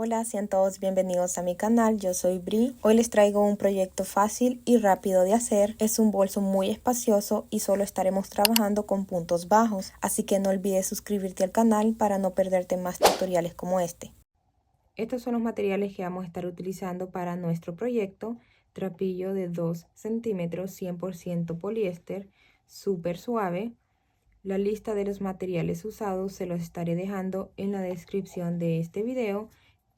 Hola, sean todos bienvenidos a mi canal, yo soy Bri. Hoy les traigo un proyecto fácil y rápido de hacer. Es un bolso muy espacioso y solo estaremos trabajando con puntos bajos, así que no olvides suscribirte al canal para no perderte más tutoriales como este. Estos son los materiales que vamos a estar utilizando para nuestro proyecto. Trapillo de 2 centímetros, 100% poliéster, súper suave. La lista de los materiales usados se los estaré dejando en la descripción de este video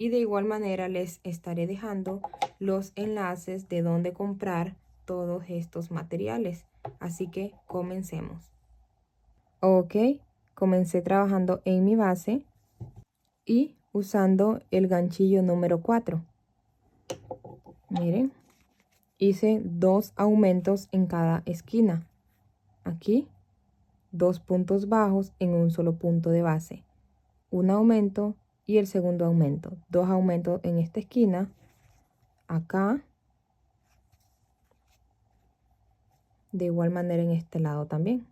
y de igual manera les estaré dejando los enlaces de dónde comprar todos estos materiales. Así que comencemos. Ok, comencé trabajando en mi base y usando el ganchillo número 4. Miren, hice 2 aumentos en cada esquina. Aquí 2 puntos bajos en un solo punto de base, un aumento y el segundo aumento, 2 aumentos en esta esquina, acá, de igual manera en este lado también,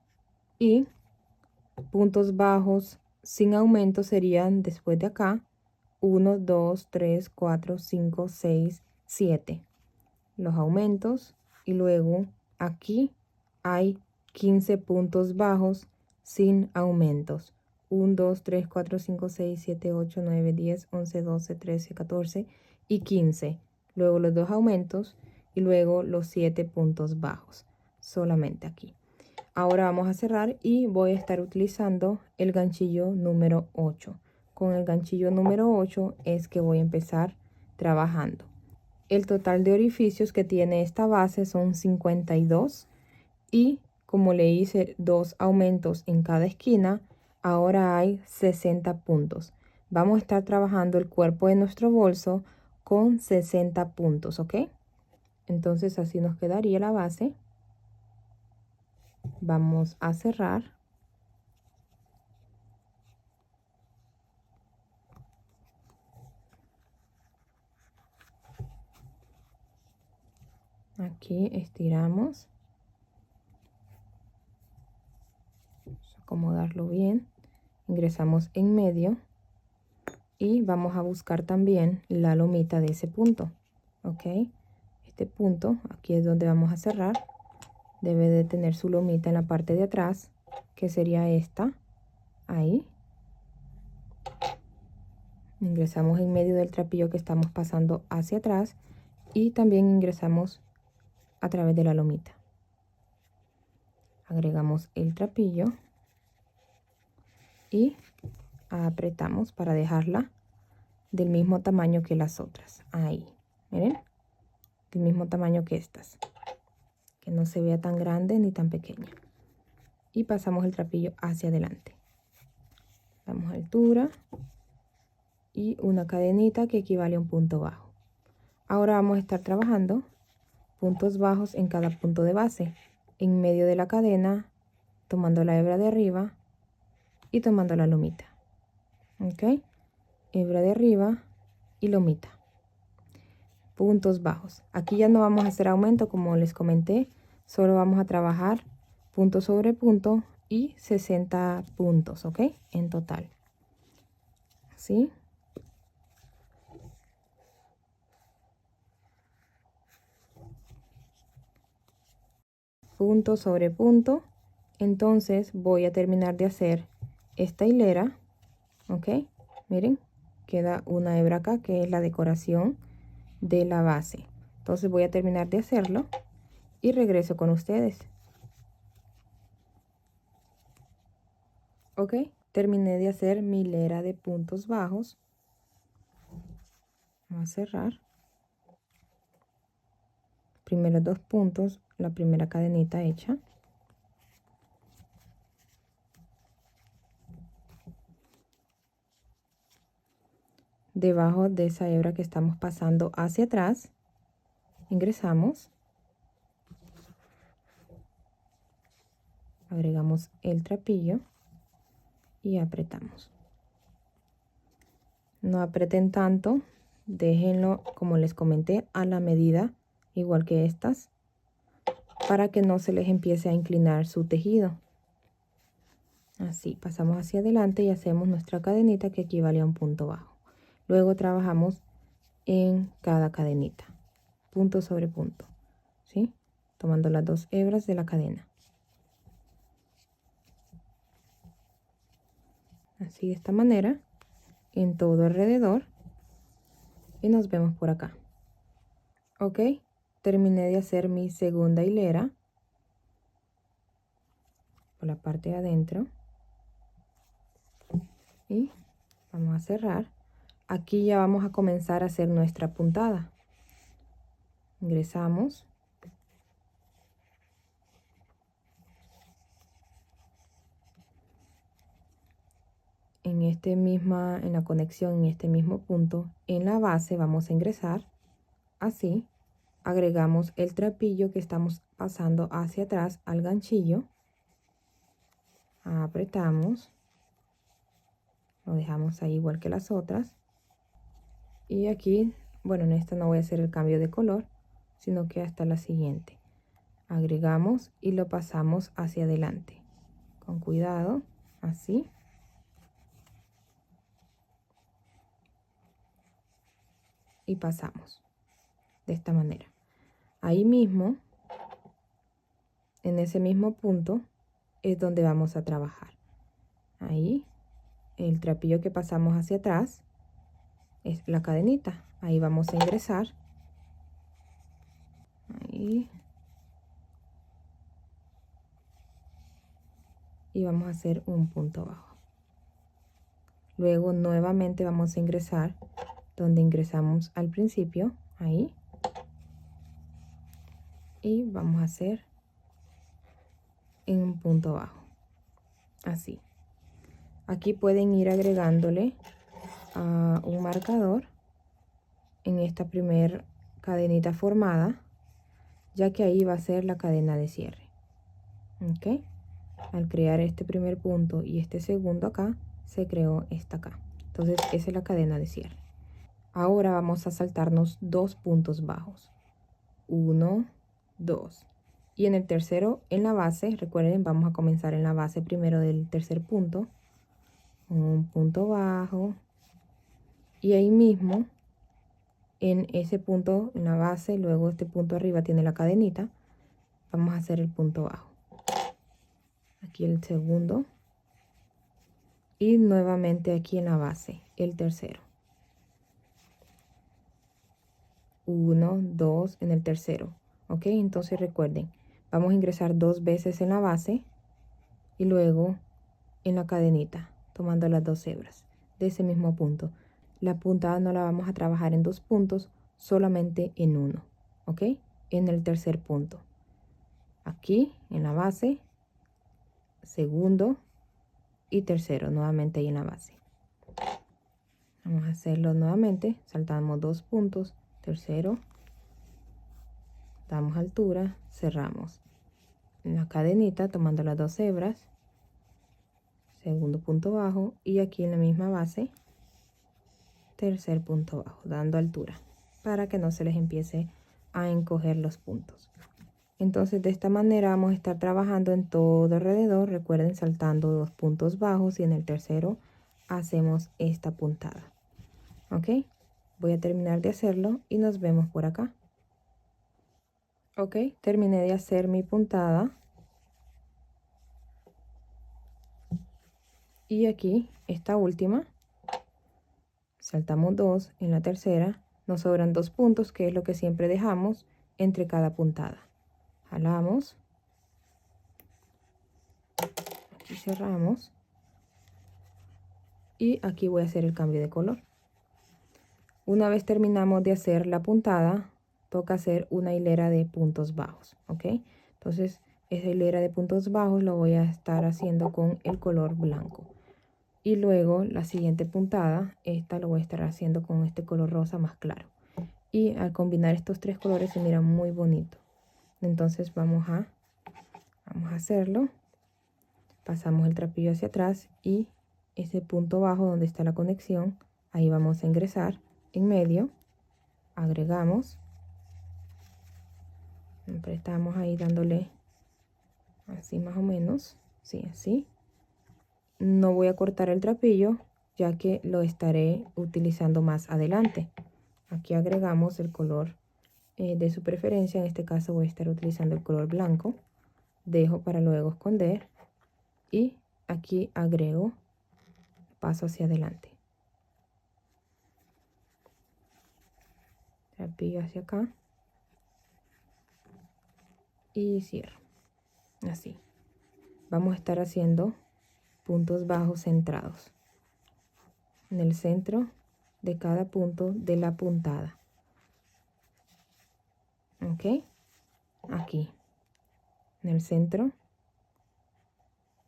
y puntos bajos sin aumento serían después de acá 1, 2, 3, 4, 5, 6, 7 los aumentos, y luego aquí hay 15 puntos bajos sin aumentos. 1, 2, 3, 4, 5, 6, 7, 8, 9, 10, 11, 12, 13, 14 y 15. Luego los 2 aumentos y luego los 7 puntos bajos. Solamente aquí. Ahora vamos a cerrar y voy a estar utilizando el ganchillo número 8. Con el ganchillo número 8 es que voy a empezar trabajando. El total de orificios que tiene esta base son 52 y como le hice 2 aumentos en cada esquina, ahora hay 60 puntos. Vamos a estar trabajando el cuerpo de nuestro bolso con 60 puntos, ¿ok? Entonces así nos quedaría la base. Vamos a cerrar. Aquí estiramos. Vamos a acomodarlo bien. Ingresamos en medio. Y vamos a buscar también la lomita de ese punto. Ok. Este punto, aquí es donde vamos a cerrar. Debe de tener su lomita en la parte de atrás, que sería esta. Ahí. Ingresamos en medio del trapillo que estamos pasando hacia atrás. Y también ingresamos a través de la lomita. Agregamos el trapillo y apretamos para dejarla del mismo tamaño que las otras. Ahí, miren, del mismo tamaño que estas, que no se vea tan grande ni tan pequeña. Y pasamos el trapillo hacia adelante. Damos altura y una cadenita que equivale a un punto bajo. Ahora vamos a estar trabajando puntos bajos en cada punto de base, en medio de la cadena, tomando la hebra de arriba y tomando la lomita. Ok, hebra de arriba y lomita. Puntos bajos. Aquí ya no vamos a hacer aumento como les comenté, solo vamos a trabajar punto sobre punto y 60 puntos, ok, en total. ¿Sí? Punto sobre punto. Entonces voy a terminar de hacer esta hilera, ok, miren, queda una hebra acá que es la decoración de la base. Entonces voy a terminar de hacerlo y regreso con ustedes. Ok, terminé de hacer mi hilera de puntos bajos. Vamos a cerrar. Primeros 2 puntos, la primera cadenita hecha. Debajo de esa hebra que estamos pasando hacia atrás, ingresamos. Agregamos el trapillo y apretamos. No aprieten tanto, déjenlo como les comenté a la medida igual que estas, para que no se les empiece a inclinar su tejido. Así pasamos hacia adelante y hacemos nuestra cadenita que equivale a un punto bajo. Luego trabajamos en cada cadenita, punto sobre punto, ¿sí? Tomando las 2 hebras de la cadena. Así de esta manera, en todo alrededor. Y nos vemos por acá. Ok, terminé de hacer mi segunda hilera por la parte de adentro. Y vamos a cerrar. Aquí ya vamos a comenzar a hacer nuestra puntada. Ingresamos. En la conexión, en este mismo punto, en la base vamos a ingresar. Así, agregamos el trapillo que estamos pasando hacia atrás al ganchillo. Apretamos. Lo dejamos ahí igual que las otras. Y aquí, bueno, en esta no voy a hacer el cambio de color, sino que hasta la siguiente. Agregamos y lo pasamos hacia adelante. Con cuidado, así. Y pasamos de esta manera. Ahí mismo, en ese mismo punto, es donde vamos a trabajar. Ahí, el trapillo que pasamos hacia atrás es la cadenita. Ahí vamos a ingresar. Ahí. Y vamos a hacer un punto bajo. Luego nuevamente vamos a ingresar donde ingresamos al principio, ahí. Y vamos a hacer en un punto bajo, así. Aquí pueden ir agregándole un marcador en esta primer cadenita formada, ya que ahí va a ser la cadena de cierre. Ok, al crear este primer punto y este segundo acá, se creó esta acá. Entonces esa es la cadena de cierre. Ahora vamos a saltarnos 2 puntos bajos. 1, 2. Y en el tercero, en la base, recuerden, vamos a comenzar en la base primero del tercer punto. Un punto bajo. Y ahí mismo, en ese punto, en la base, luego este punto arriba tiene la cadenita. Vamos a hacer el punto bajo. Aquí el segundo. Y nuevamente aquí en la base, el tercero. 1, 2 en el tercero. Ok, entonces recuerden, vamos a ingresar 2 veces en la base y luego en la cadenita, tomando las 2 hebras de ese mismo punto. La puntada no la vamos a trabajar en 2 puntos, solamente en uno. Ok, en el tercer punto. Aquí en la base, segundo y tercero, nuevamente ahí en la base. Vamos a hacerlo nuevamente, saltamos 2 puntos, tercero, damos altura, cerramos en la cadenita tomando las 2 hebras, segundo punto bajo, y aquí en la misma base, tercer punto bajo, dando altura para que no se les empiece a encoger los puntos. Entonces de esta manera vamos a estar trabajando en todo alrededor. Recuerden, saltando 2 puntos bajos y en el tercero hacemos esta puntada. Ok, voy a terminar de hacerlo y nos vemos por acá. Ok, terminé de hacer mi puntada. Y aquí, esta última, saltamos 2 en la tercera, nos sobran 2 puntos, que es lo que siempre dejamos entre cada puntada. Jalamos. Aquí cerramos. Y aquí voy a hacer el cambio de color. Una vez terminamos de hacer la puntada, toca hacer una hilera de puntos bajos, ¿ok? Entonces, esa hilera de puntos bajos lo voy a estar haciendo con el color blanco. Y luego la siguiente puntada, esta lo voy a estar haciendo con este color rosa más claro. Y al combinar estos 3 colores se mira muy bonito. Entonces vamos a hacerlo. Pasamos el trapillo hacia atrás y ese punto bajo donde está la conexión, ahí vamos a ingresar en medio, agregamos, apretamos ahí dándole así más o menos, sí, así. No voy a cortar el trapillo, ya que lo estaré utilizando más adelante. Aquí agregamos el color de su preferencia. En este caso voy a estar utilizando el color blanco. Dejo para luego esconder y aquí agrego, paso hacia adelante, trapillo hacia acá y cierro. Así vamos a estar haciendo puntos bajos centrados en el centro de cada punto de la puntada. Ok, aquí en el centro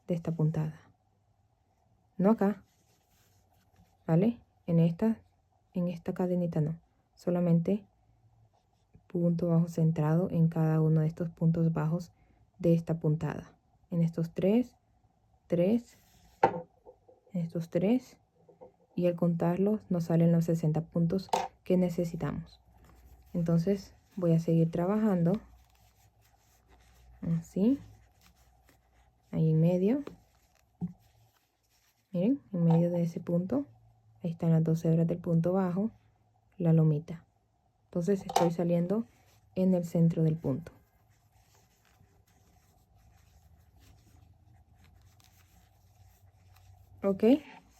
de esta puntada, no acá, vale, en esta cadenita no, solamente punto bajo centrado en cada uno de estos puntos bajos de esta puntada, en estos tres, en estos tres, y al contarlos nos salen los 60 puntos que necesitamos. Entonces voy a seguir trabajando así, ahí en medio, miren, en medio de ese punto, ahí están las 2 hebras del punto bajo, la lomita. Entonces estoy saliendo en el centro del punto. Ok,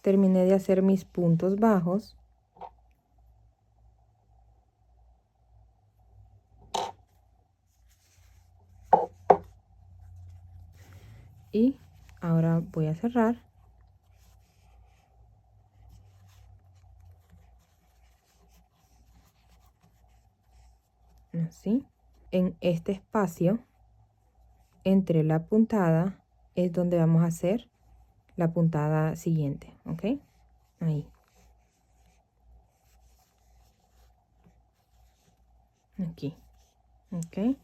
terminé de hacer mis puntos bajos. Y ahora voy a cerrar. Así. En este espacio entre la puntada es donde vamos a hacer la puntada siguiente, ¿ok? Ahí. Aquí. ¿Ok?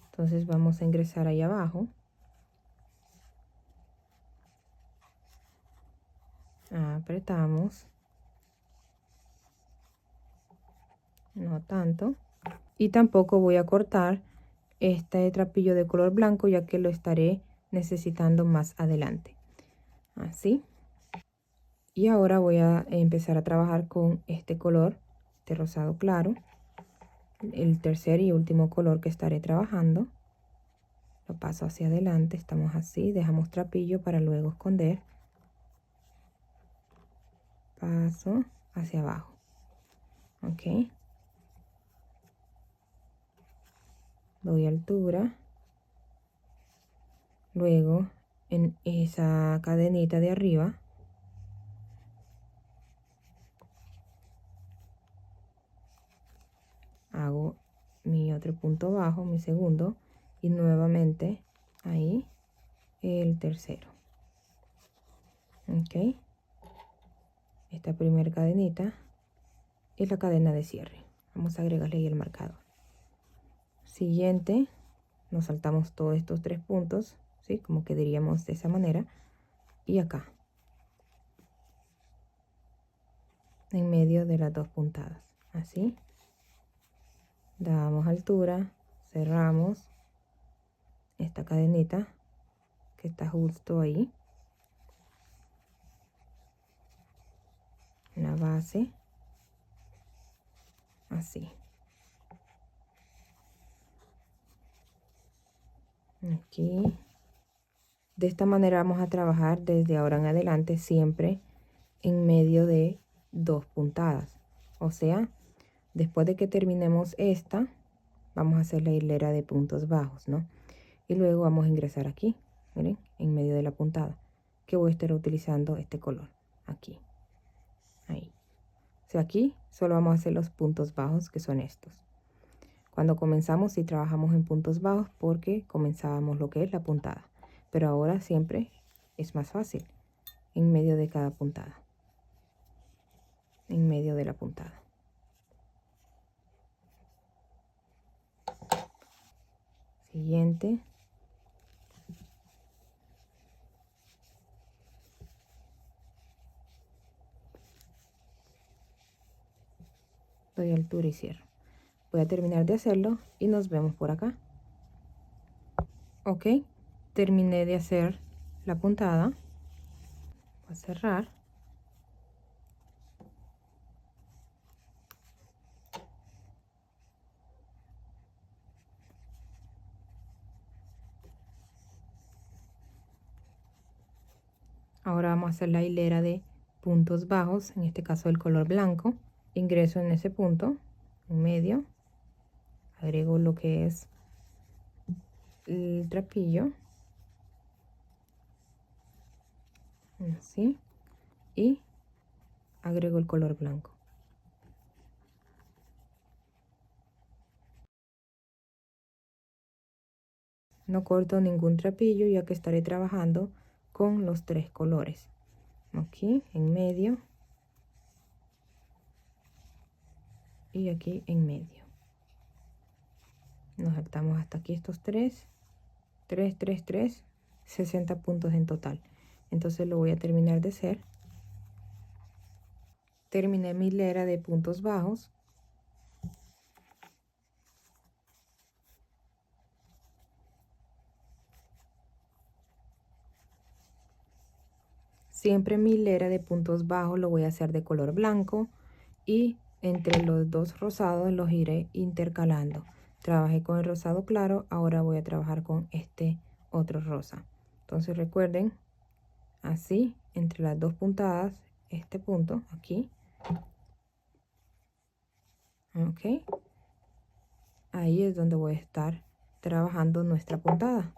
Entonces vamos a ingresar ahí abajo. Apretamos. No tanto. Y tampoco voy a cortar este trapillo de color blanco, ya que lo estaré necesitando más adelante. Así. Y ahora voy a empezar a trabajar con este color de rosado claro, el tercer y último color que estaré trabajando. Lo paso hacia adelante, estamos así, dejamos trapillo para luego esconder, paso hacia abajo, ok, doy altura, luego en esa cadenita de arriba hago mi otro punto bajo, mi segundo, y nuevamente ahí el tercero, ok, esta primera cadenita y la cadena de cierre. Vamos a agregarle ahí el marcador. Siguiente, nos saltamos todos estos 3 puntos, ¿sí? Como que diríamos de esa manera, y acá en medio de las 2 puntadas, así damos altura, cerramos esta cadenita que está justo ahí en la base, así, aquí. De esta manera vamos a trabajar desde ahora en adelante siempre en medio de 2 puntadas, o sea, después de que terminemos esta, vamos a hacer la hilera de puntos bajos, ¿no? Y luego vamos a ingresar aquí, miren, en medio de la puntada, que voy a estar utilizando este color, aquí, ahí. O sea, aquí solo vamos a hacer los puntos bajos, que son estos. Cuando comenzamos sí trabajamos en puntos bajos porque comenzábamos lo que es la puntada, pero ahora siempre es más fácil, en medio de cada puntada, en medio de la puntada. Siguiente. Doy altura y cierro. Voy a terminar de hacerlo y nos vemos por acá. Ok, terminé de hacer la puntada. Voy a cerrar. Ahora vamos a hacer la hilera de puntos bajos, en este caso el color blanco. Ingreso en ese punto, en medio, agrego lo que es el trapillo, así, y agrego el color blanco. No corto ningún trapillo ya que estaré trabajando con los tres colores. Aquí en medio y aquí en medio. Nos saltamos hasta aquí estos 60 puntos en total. Entonces lo voy a terminar de hacer. Terminé mi hilera de puntos bajos. Siempre mi hilera de puntos bajos lo voy a hacer de color blanco y entre los dos rosados los iré intercalando. Trabajé con el rosado claro, ahora voy a trabajar con este otro rosa. Entonces recuerden, así entre las dos puntadas, este punto aquí, ok, ahí es donde voy a estar trabajando nuestra puntada.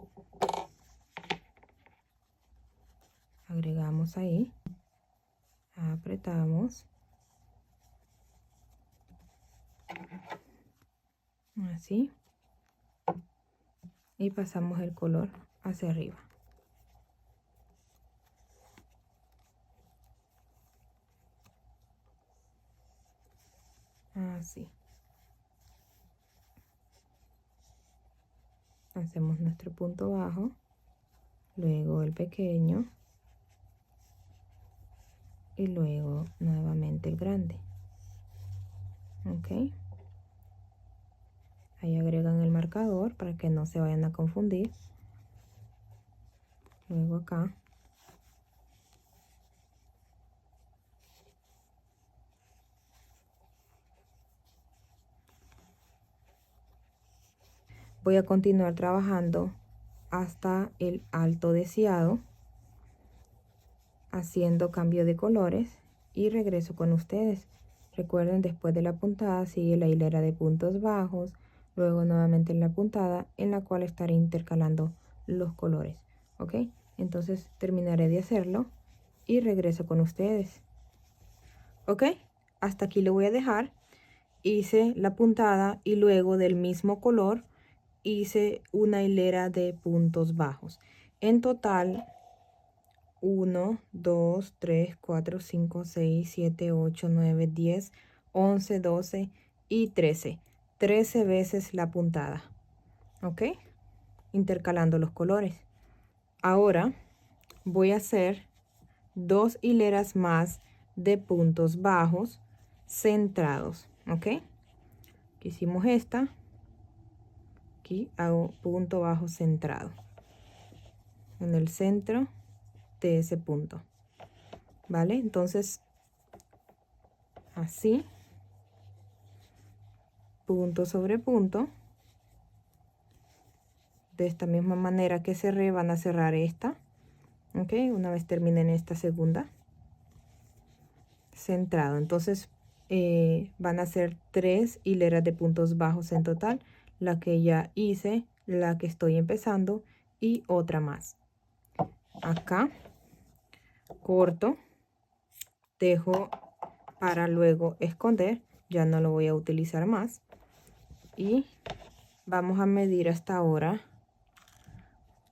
Agregamos ahí, apretamos, así, y pasamos el color hacia arriba. Así. Hacemos nuestro punto bajo, luego el pequeño y luego nuevamente el grande. Ok. Ahí agregan el marcador para que no se vayan a confundir. Luego acá. Voy a continuar trabajando hasta el alto deseado, haciendo cambio de colores y regreso con ustedes. Recuerden, después de la puntada sigue la hilera de puntos bajos, luego nuevamente en la puntada en la cual estaré intercalando los colores. Ok, entonces terminaré de hacerlo y regreso con ustedes. Ok, hasta aquí lo voy a dejar. Hice la puntada y luego del mismo color hice una hilera de puntos bajos. En total 1, 2, 3, 4, 5, 6, 7, 8, 9, 10, 11, 12 y 13. 13 veces la puntada. ¿Ok? Intercalando los colores. Ahora voy a hacer 2 hileras más de puntos bajos centrados. ¿Ok? Aquí hicimos esta. Aquí hago punto bajo centrado en el centro de ese punto. ¿Vale? Entonces, así, punto sobre punto. De esta misma manera que cerré, van a cerrar esta. Ok, una vez terminen esta segunda. Centrado. Entonces, van a ser 3 hileras de puntos bajos en total. La que ya hice, la que estoy empezando y otra más. Acá, corto. Dejo para luego esconder, ya no lo voy a utilizar más y vamos a medir hasta ahora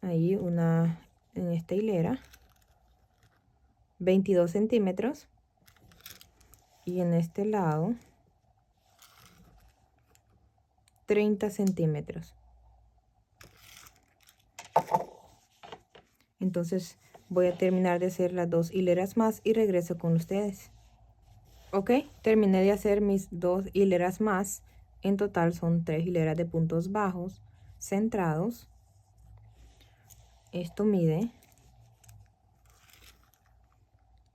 ahí en esta hilera 22 centímetros y en este lado 30 centímetros. Entonces voy a terminar de hacer las 2 hileras más y regreso con ustedes. Ok, terminé de hacer mis 2 hileras más. En total son 3 hileras de puntos bajos centrados. Esto mide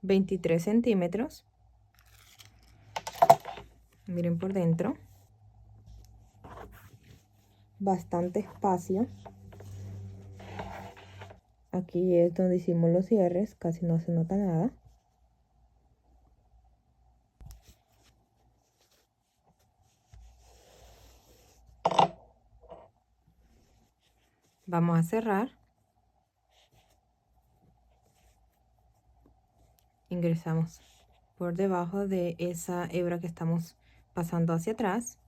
23 centímetros. Miren por dentro. Bastante espacio. Aquí es donde hicimos los cierres, casi no se nota nada. Vamos a cerrar. Ingresamos por debajo de esa hebra que estamos pasando hacia atrás.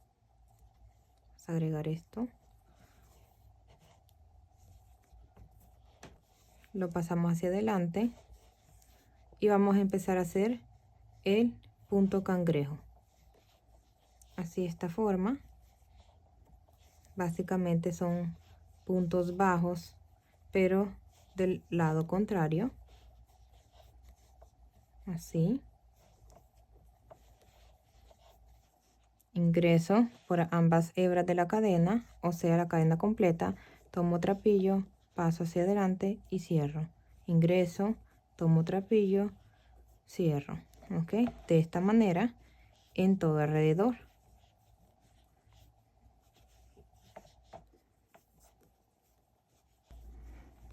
Vamos a agregar esto. Lo pasamos hacia adelante y vamos a empezar a hacer el punto cangrejo. Así de esta forma. Básicamente son puntos bajos, pero del lado contrario. Así. Ingreso por ambas hebras de la cadena, o sea la cadena completa, tomo trapillo, paso hacia adelante y cierro. Ingreso, tomo trapillo, cierro. Ok, de esta manera en todo alrededor.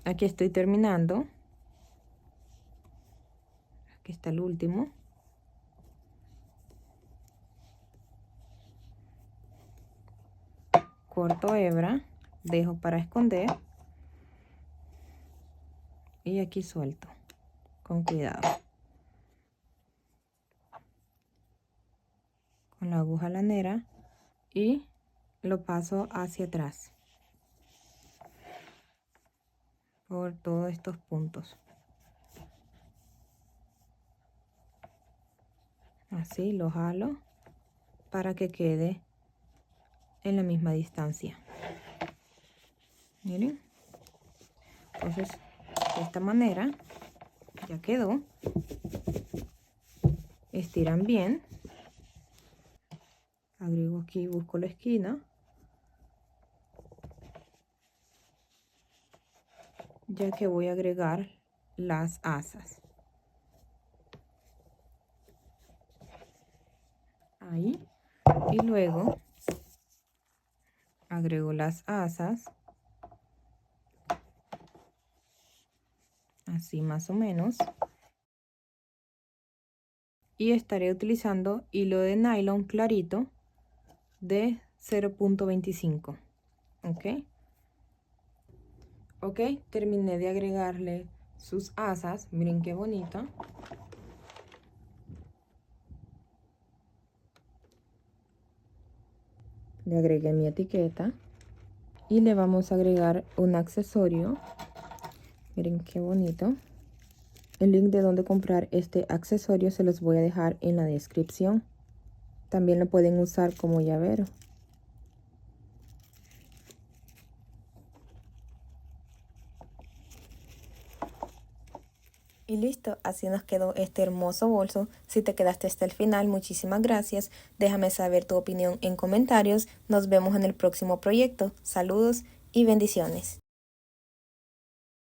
Aquí estoy terminando. Aquí está el último. Corto hebra, dejo para esconder y aquí suelto con cuidado. Con la aguja lanera y lo paso hacia atrás por todos estos puntos. Así lo jalo para que quede en la misma distancia. Miren. Entonces, de esta manera ya quedó. Estiran bien. Agrego aquí, busco la esquina. Ya que voy a agregar las asas. Ahí. Y luego agrego las asas. Así más o menos. Y estaré utilizando hilo de nylon clarito de 0.25. Ok, terminé de agregarle sus asas. Miren qué bonito. Le agregué mi etiqueta y le vamos a agregar un accesorio. Miren qué bonito. El link de donde comprar este accesorio se los voy a dejar en la descripción. También lo pueden usar como llavero. Y listo, así nos quedó este hermoso bolso. Si te quedaste hasta el final, muchísimas gracias. Déjame saber tu opinión en comentarios. Nos vemos en el próximo proyecto. Saludos y bendiciones.